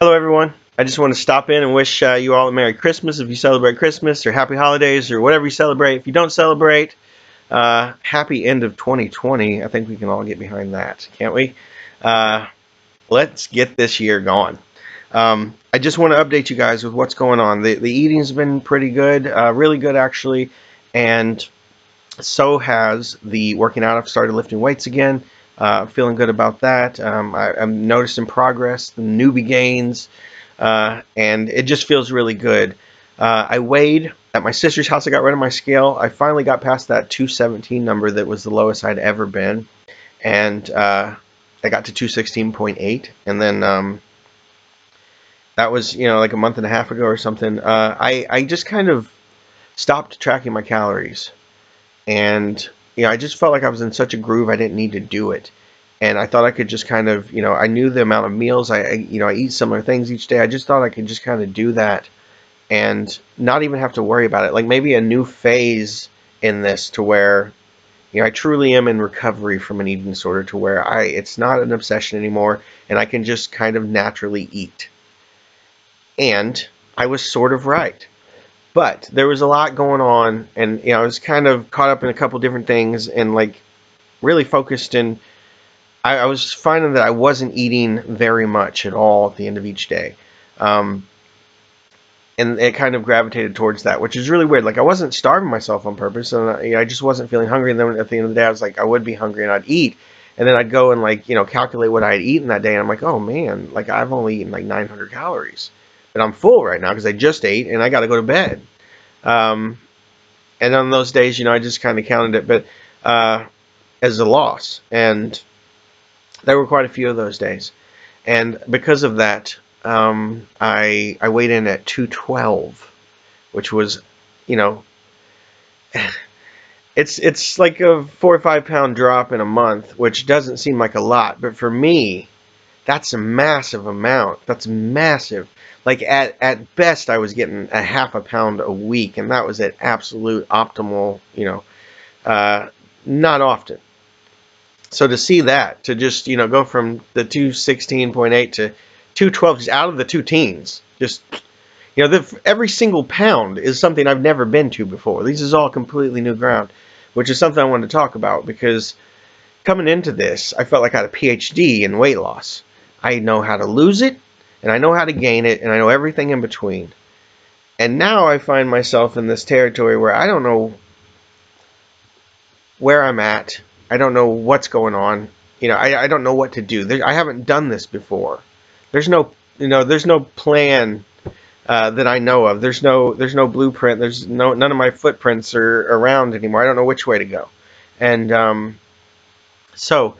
Hello, everyone. I just want to stop in and wish you all a Merry Christmas if you celebrate Christmas, or Happy Holidays, or whatever you celebrate. If you don't celebrate, happy end of 2020. I think we can all get behind that, can't we? Uh, let's get this year going. I just want to update you guys with what's going on. The eating's been pretty good, really good actually, and so has the working out. I've started lifting weights again. Feeling good about that. I'm noticing progress, the newbie gains, and it just feels really good. I weighed at my sister's house. I got rid of my scale. I finally got past that 217 number that was the lowest I'd ever been, and I got to 216.8, and then that was like a month and a half ago or something. I just kind of stopped tracking my calories, and I just felt like I was in such a groove I didn't need to do it. And I thought I could just kind of, I knew the amount of meals I eat similar things each day. I just thought I could just kind of do that and not even have to worry about it. Like maybe a new phase in this to where, I truly am in recovery from an eating disorder, to where it's not an obsession anymore and I can just kind of naturally eat. And I was sort of right. But there was a lot going on, and I was kind of caught up in a couple different things, and like really focused in. I was finding that I wasn't eating very much at all at the end of each day, um, and it kind of gravitated towards that, which is really weird. Like I wasn't starving myself on purpose, and I just wasn't feeling hungry. And then at the end of the day, I was like, I would be hungry, and I'd eat, and then I'd go and like calculate what I'd eaten that day, and I'm like, oh man, like I've only eaten like 900 calories, but I'm full right now because I just ate and I got to go to bed. Um, and on those days, I just kind of counted it, but as a loss, and there were quite a few of those days, and because of that, I weighed in at 212, which was, you know, it's like a 4 or 5 pound drop in a month, which doesn't seem like a lot, but for me, that's a massive amount. That's massive. Like at best, I was getting a half a pound a week, and that was at absolute optimal. Uh, not often. So to see that, to just go from the 216.8 to 212, just out of the two teens, just every single pound is something I've never been to before. This is all completely new ground, which is something I wanted to talk about because coming into this, I felt like I had a PhD in weight loss. I know how to lose it, and I know how to gain it, and I know everything in between. And now I find myself in this territory where I don't know where I'm at. I don't know what's going on. I don't know what to do. I haven't done this before. There's no, there's no plan that I know of. There's no blueprint. None of my footprints are around anymore. I don't know which way to go. And so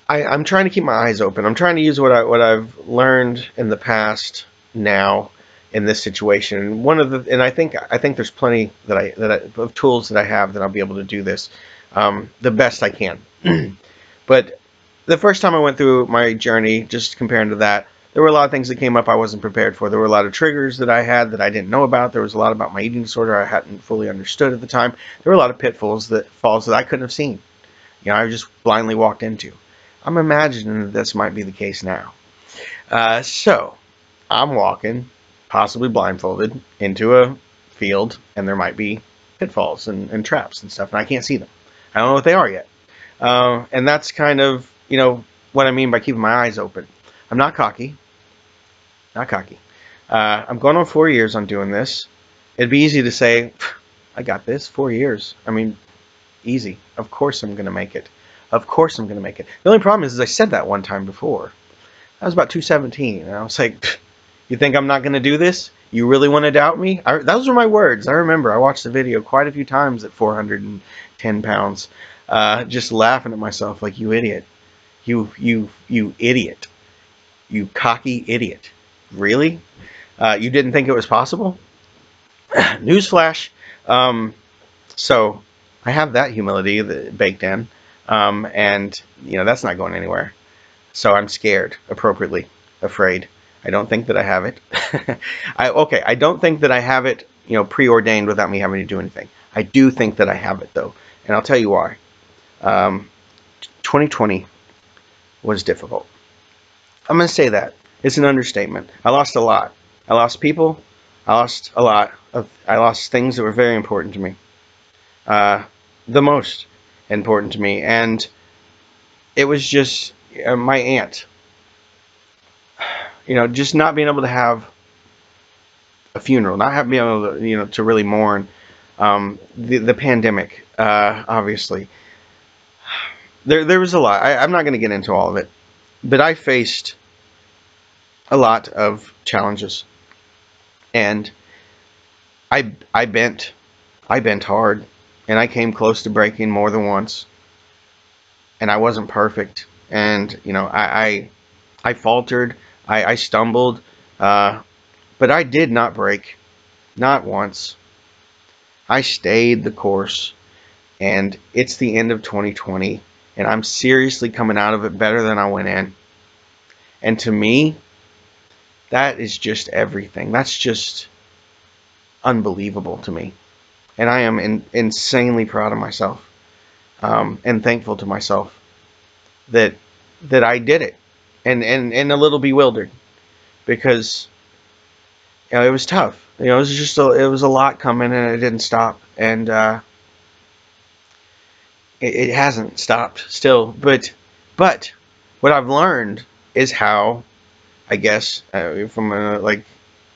I'm trying to keep my eyes open. I'm trying to use what I've learned in the past now in this situation. And I think there's plenty of tools that I have that I'll be able to do this the best I can. But the first time I went through my journey, just comparing to that, there were a lot of things that came up I wasn't prepared for. There were a lot of triggers that I had that I didn't know about. There was a lot about my eating disorder I hadn't fully understood at the time. There were a lot of falls that I couldn't have seen. I just blindly walked into. I'm imagining that this might be the case now. So I'm walking, possibly blindfolded, into a field, and there might be pitfalls and traps and stuff, and I can't see them. I don't know what they are yet. And that's kind of, what I mean by keeping my eyes open. I'm not cocky. Not cocky. I'm going on 4 years on doing this. It'd be easy to say, I got this, 4 years. I mean, easy. Of course I'm going to make it. Of course I'm going to make it. The only problem is I said that one time before. I was about 217, and I was like, you think I'm not going to do this? You really want to doubt me? Those were my words. I remember I watched the video quite a few times at 410 pounds, just laughing at myself like, you idiot. You idiot. You cocky idiot. Really? You didn't think it was possible? Newsflash. So I have that humility baked in, and that's not going anywhere. So I'm scared, appropriately afraid. I don't think that I have it. I don't think that I have it, preordained without me having to do anything. I do think that I have it though, and I'll tell you why. 2020 was difficult. I'm going to say that. It's an understatement. I lost a lot. I lost people. I lost a lot of. I lost things that were very important to me. Uh, the most important to me, and it was just my aunt. Just not being able to have a funeral, not having being able to, to really mourn. The pandemic, obviously, there was a lot. I'm not going to get into all of it, but I faced a lot of challenges, and I bent hard, and I came close to breaking more than once, and I wasn't perfect, and I faltered, I stumbled, but I did not break, not once. I stayed the course, and it's the end of 2020, and I'm seriously coming out of it better than I went in. And to me, that is just everything. That's just unbelievable to me. And I am insanely proud of myself, and thankful to myself that I did it, and a little bewildered because it was tough. It was just it was a lot coming, and it didn't stop, and it hasn't stopped still. But what I've learned is how, I guess, from like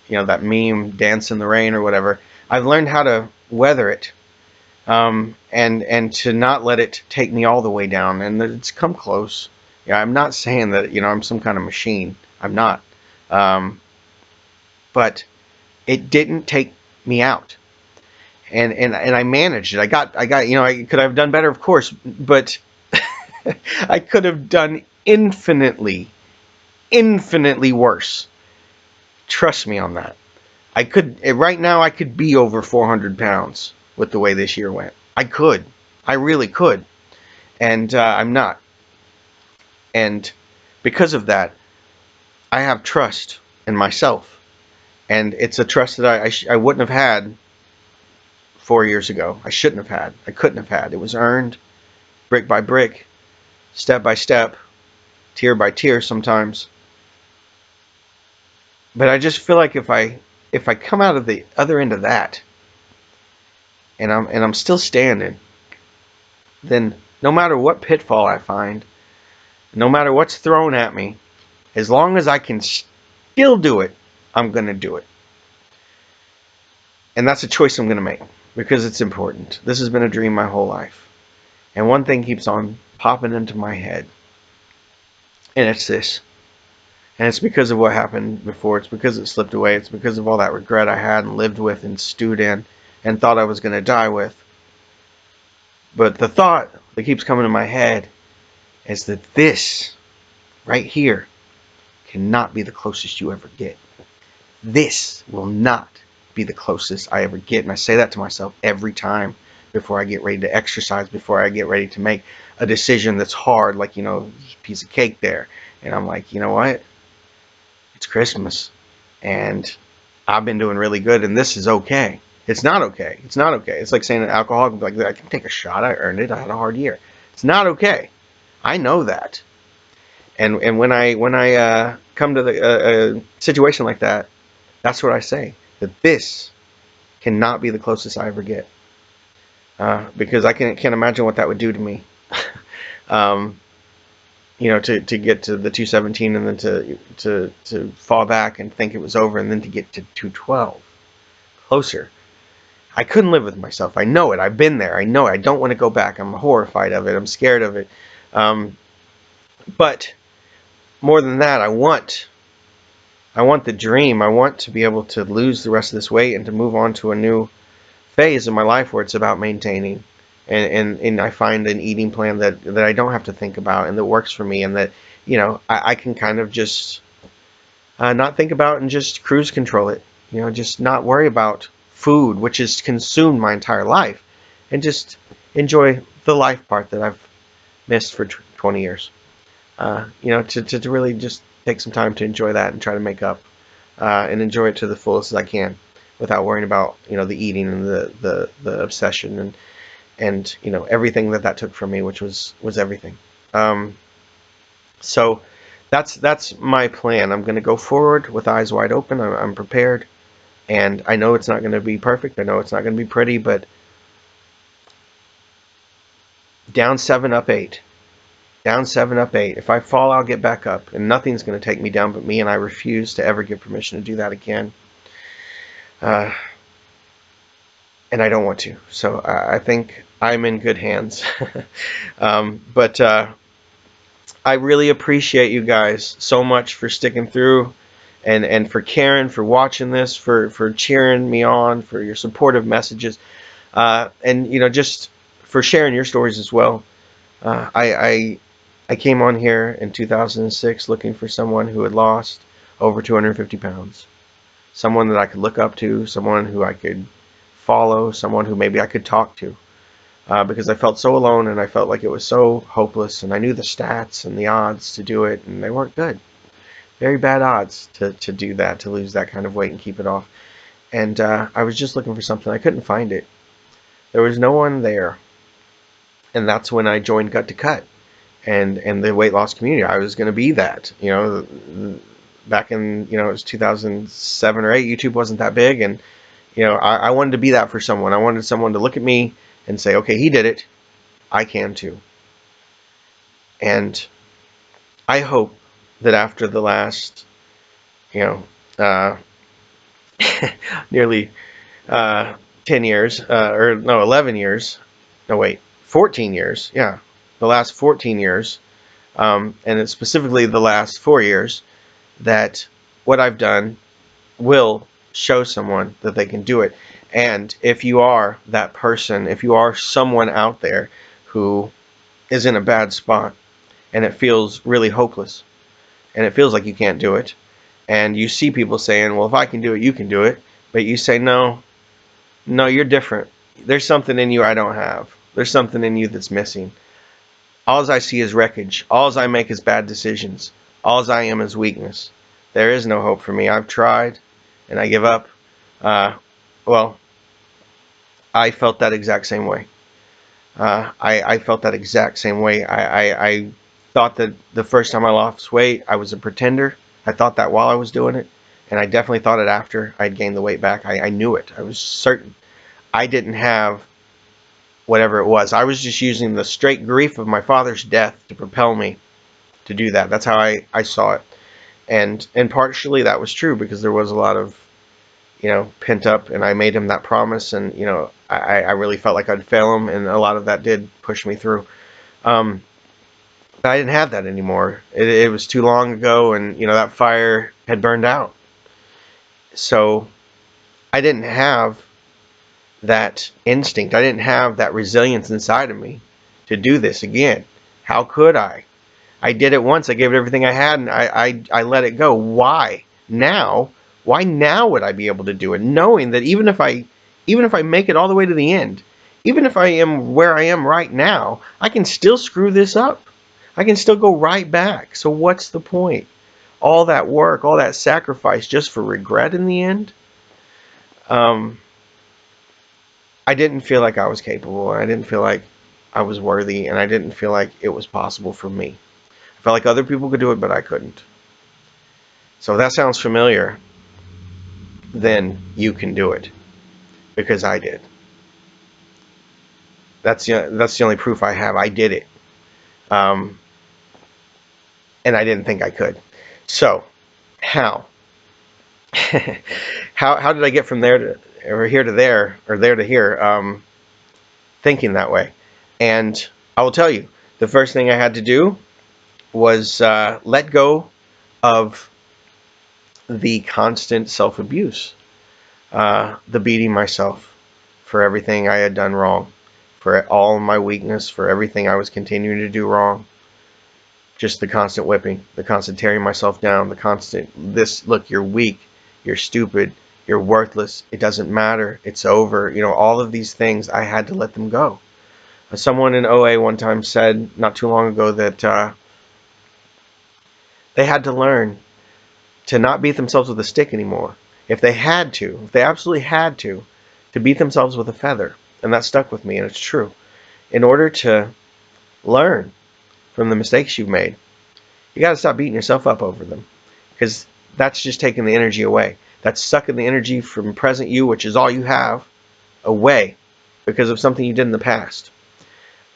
that meme, "Dance in the Rain" or whatever. I've learned how to weather it, and to not let it take me all the way down. And it's come close. Yeah, I'm not saying that I'm some kind of machine. I'm not. Um, but it didn't take me out, and I managed it. I got I could have done better, of course, but I could have done infinitely worse. Trust me on that. I could right now. I could be over 400 pounds with the way this year went. I could. I really could, and I'm not. And because of that, I have trust in myself, and it's a trust that I wouldn't have had 4 years ago. I shouldn't have had. I couldn't have had. It was earned brick by brick, step by step, tier by tier sometimes. But I just feel like if I come out of the other end of that, and I'm still standing, then no matter what pitfall I find, no matter what's thrown at me, as long as I can still do it, I'm going to do it. And that's a choice I'm going to make because it's important. This has been a dream my whole life. And one thing keeps on popping into my head, and it's this. And it's because of what happened before. It's because it slipped away. It's because of all that regret I had and lived with and stewed in and thought I was going to die with. But the thought that keeps coming to my head is that this right here cannot be the closest you ever get. This will not be the closest I ever get. And I say that to myself every time before I get ready to exercise, before I get ready to make a decision that's hard, like, piece of cake there. And I'm like, you know what? It's Christmas, and I've been doing really good, and this is okay. It's not okay. It's not okay. It's like saying an alcoholic, like, I can take a shot. I earned it. I had a hard year. It's not okay. I know that. And when I come to a situation like that, that's what I say. That this cannot be the closest I ever get, because I can't imagine what that would do to me. um, to get to the 217 and then to fall back and think it was over, and then to get to 212 closer. I couldn't live with myself. I know it. I've been there. I know it. I don't want to go back. I'm horrified of it. I'm scared of it. But more than that, I want the dream. I want to be able to lose the rest of this weight and to move on to a new phase of my life where it's about maintaining. And I find an eating plan that I don't have to think about and that works for me, and that I can kind of just not think about and just cruise control it. Just not worry about food, which has consumed my entire life, and just enjoy the life part that I've missed for 20 years. To really just take some time to enjoy that and try to make up, and enjoy it to the fullest as I can, without worrying about the eating and the obsession and everything that took from me, which was everything. So that's my plan. I'm going to go forward with eyes wide open. I'm prepared, and I know it's not going to be perfect. I know it's not going to be pretty, but down 7, up 8. Down 7, up 8. If I fall, I'll get back up, and nothing's going to take me down but me, and I refuse to ever give permission to do that again. And I don't want to. So I think I'm in good hands. But I really appreciate you guys so much for sticking through, and for Karen for watching this, for cheering me on, for your supportive messages, and just for sharing your stories as well. I came on here in 2006 looking for someone who had lost over 250 pounds, someone that I could look up to, someone who I could follow, someone who maybe I could talk to, because I felt so alone and I felt like it was so hopeless, and I knew the stats and the odds to do it, and they weren't good. Very bad odds to do that, to lose that kind of weight and keep it off. And I was just looking for something. I couldn't find it. There was no one there. And that's when I joined Gut to Cut and the weight loss community. I was going to be that. Back in, it was 2007 or 8, YouTube wasn't that big, and I wanted to be that for someone. I wanted someone to look at me and say, okay, he did it, I can too. And I hope that after the last, nearly 10 years, or no, 11 years, no, wait, 14 years, yeah, the last 14 years, and it's specifically the last 4 years, that what I've done will show someone that they can do it. And if you are that person, if you are someone out there who is in a bad spot and it feels really hopeless and it feels like you can't do it, and you see people saying, well, if I can do it, you can do it, but you say, no, you're different. There's something in you I don't have. There's something in you that's missing. All I see is wreckage. All I make is bad decisions. All I am is weakness. There is no hope for me. I've tried, and I give up. Well, I felt that exact same way. I felt that exact same way. I thought that the first time I lost weight, I was a pretender. I thought that while I was doing it, and I definitely thought it after I'd gained the weight back. I knew it. I was certain. I didn't have whatever it was. I was just using the straight grief of my father's death to propel me to do that. That's how I saw it. And partially that was true, because there was a lot of, pent up, and I made him that promise, and, I really felt like I'd fail him, and a lot of that did push me through. But I didn't have that anymore. It was too long ago, and, that fire had burned out. So I didn't have that instinct. I didn't have that resilience inside of me to do this again. How could I? I did it once. I gave it everything I had, and I let it go. Why now? Why now would I be able to do it, knowing that even if I make it all the way to the end, even if I am where I am right now, I can still screw this up. I can still go right back. So what's the point? All that work, all that sacrifice, just for regret in the end? I didn't feel like I was capable, and I didn't feel like I was worthy, and I didn't feel like it was possible for me. I felt like other people could do it, but I couldn't. So if that sounds familiar, then you can do it, because I did. That's the only proof I have. I did it, and I didn't think I could. So how? how did I get from there to, or here to there, or there to here, thinking that way? And I will tell you, the first thing I had to do was let go of the constant self-abuse, the beating myself for everything I had done wrong, for all my weakness, for everything I was continuing to do wrong. Just the constant whipping, the constant tearing myself down, the constant, look, you're weak, you're stupid, you're worthless, it doesn't matter, it's over. All of these things, I had to let them go. Someone in OA one time said, not too long ago, that they had to learn to not beat themselves with a stick anymore. If they absolutely had to beat themselves with a feather. And that stuck with me, and it's true. In order to learn from the mistakes you've made, You got to stop beating yourself up over them, because that's just taking the energy away. That's sucking the energy from present you, which is all you have, away because of something you did in the past.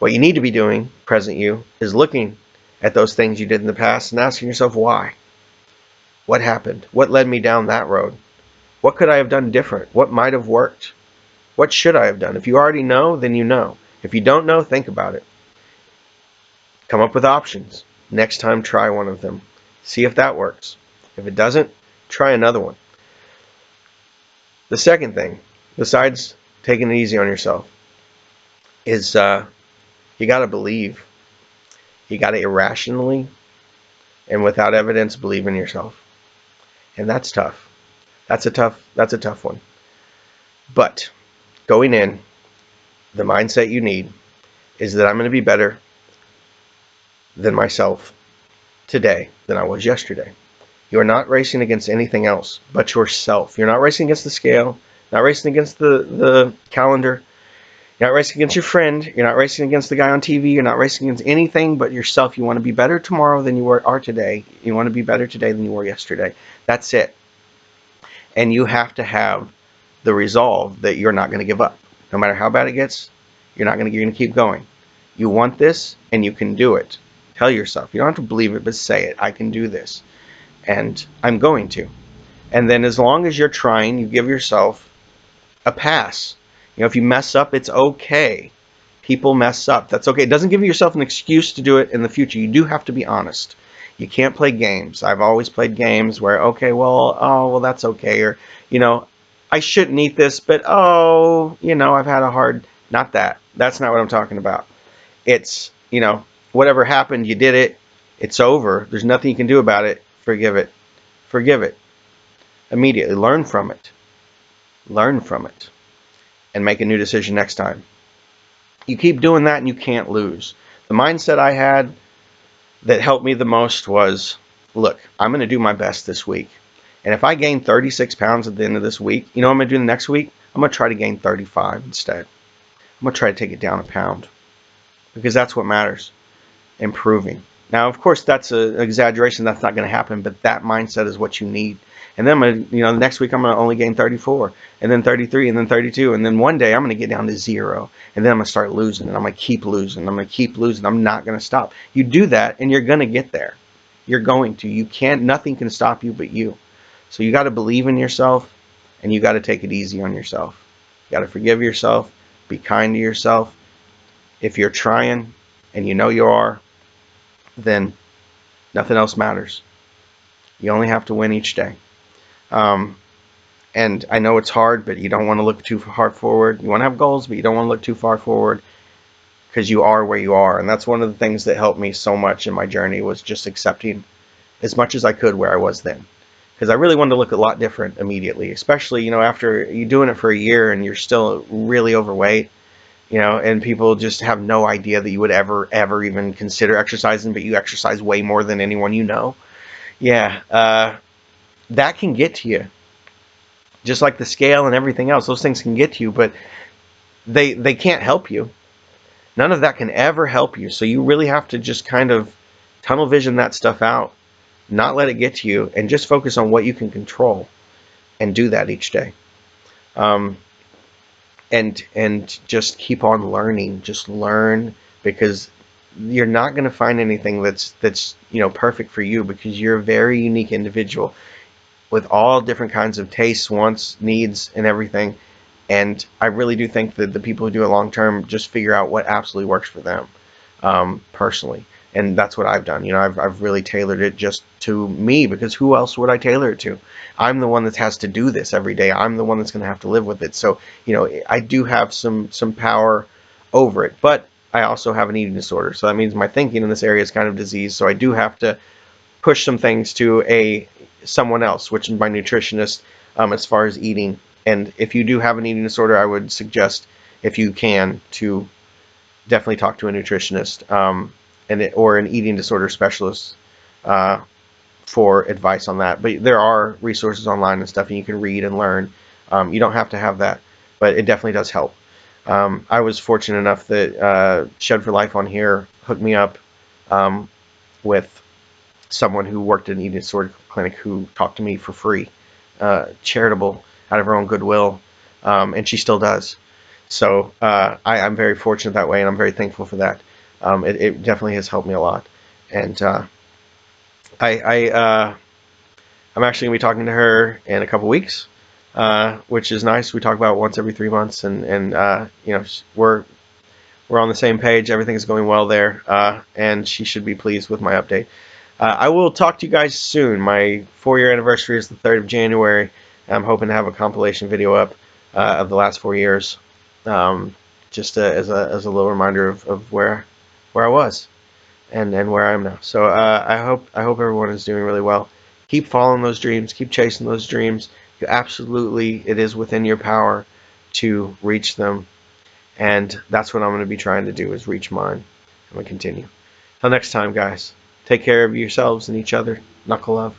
What you need to be doing, present you, is looking at those things you did in the past and asking yourself why. What happened? What led me down that road? What could I have done different? What might have worked? What should I have done? If you already know, then you know. If you don't know, think about it. Come up with options. Next time, try one of them. See if that works. If it doesn't, try another one. The second thing, besides taking it easy on yourself, is you got to believe. You got to irrationally and without evidence believe in yourself. And that's tough. That's a tough one. But going in, the mindset you need is that I'm going to be better than myself today than I was yesterday. You're not racing against anything else but yourself. You're not racing against the scale, not racing against the calendar, you're not racing against your friend, you're not racing against the guy on TV, you're not racing against anything but yourself. You want to be better tomorrow than you are today. You want to be better today than you were yesterday. That's it. And you have to have the resolve that you're not going to give up. No matter how bad it gets, you're going to keep going. You want this and you can do it. Tell yourself. You don't have to believe it, but say it. I can do this. And I'm going to. And then as long as you're trying, you give yourself a pass. You know, if you mess up, it's okay. People mess up. That's okay. It doesn't give yourself an excuse to do it in the future. You do have to be honest. You can't play games. I've always played games where, okay, well, oh, well, that's okay. Or, you know, I shouldn't eat this, but, oh, you know, I've had a hard, not that. That's not what I'm talking about. It's, you know, whatever happened, you did it. It's over. There's nothing you can do about it. Forgive it. Forgive it. Immediately. Learn from it. Learn from it. And make a new decision next time. You keep doing that and you can't lose. The mindset I had that helped me the most was, look, I'm going to do my best this week. And if I gain 36 pounds at the end of this week, you know what I'm going to do the next week? I'm going to try to gain 35 instead. I'm going to try to take it down a pound. Because that's what matters. Improving. Now, of course, that's an exaggeration. That's not going to happen. But that mindset is what you need. And then, the next week I'm going to only gain 34, and then 33, and then 32, and then one day I'm going to get down to 0, and then I'm going to start losing, and I'm going to keep losing. I'm going to keep losing. I'm not going to stop. You do that, and you're going to get there. You're going to. You can't. Nothing can stop you but you. So you got to believe in yourself, and you got to take it easy on yourself. You got to forgive yourself. Be kind to yourself. If you're trying, and you know you are, then nothing else matters. You only have to win each day. And I know it's hard, but you don't want to look too far forward. You want to have goals, but you don't want to look too far forward because you are where you are. And that's one of the things that helped me so much in my journey was just accepting as much as I could where I was then. Because I really wanted to look a lot different immediately, especially, after you're doing it for a year and you're still really overweight, and people just have no idea that you would ever even consider exercising, but you exercise way more than anyone you know. Yeah, that can get to you. Just like the scale and everything else, those things can get to you, but they can't help you. None of that can ever help you. So you really have to just kind of tunnel vision that stuff out, not let it get to you, and just focus on what you can control and do that each day. And just keep on learning. Just learn, because you're not going to find anything that's perfect for you, because you're a very unique individual with all different kinds of tastes, wants, needs, and everything. And I really do think that the people who do it long term just figure out what absolutely works for them, personally. And that's what I've done. I've really tailored it just to me, because who else would I tailor it to? I'm the one that has to do this every day. I'm the one that's going to have to live with it. So, I do have some power over it, but I also have an eating disorder. So that means my thinking in this area is kind of diseased. So I do have to push some things to someone else, which is my nutritionist, as far as eating. And if you do have an eating disorder, I would suggest, if you can, to definitely talk to a nutritionist, or an eating disorder specialist, for advice on that. But there are resources online and stuff, and you can read and learn. You don't have to have that, but it definitely does help. I was fortunate enough that Shed for Life on here hooked me up with someone who worked in an eating disorder clinic who talked to me for free, charitable, out of her own goodwill, and she still does. So I'm very fortunate that way, and I'm very thankful for that. It definitely has helped me a lot, and I'm actually gonna be talking to her in a couple weeks, which is nice. We talk about once every 3 months, and we're on the same page. Everything is going well there, and she should be pleased with my update. I will talk to you guys soon. My 4-year anniversary is the 3rd of January. I'm hoping to have a compilation video up of the last 4 years, just as a little reminder of where I was and where I am now. So I hope everyone is doing really well. Keep following those dreams. Keep chasing those dreams. You absolutely, it is within your power to reach them, and that's what I'm going to be trying to do, is reach mine. I'm going to continue. Till next time, guys. Take care of yourselves and each other. Knuckle love.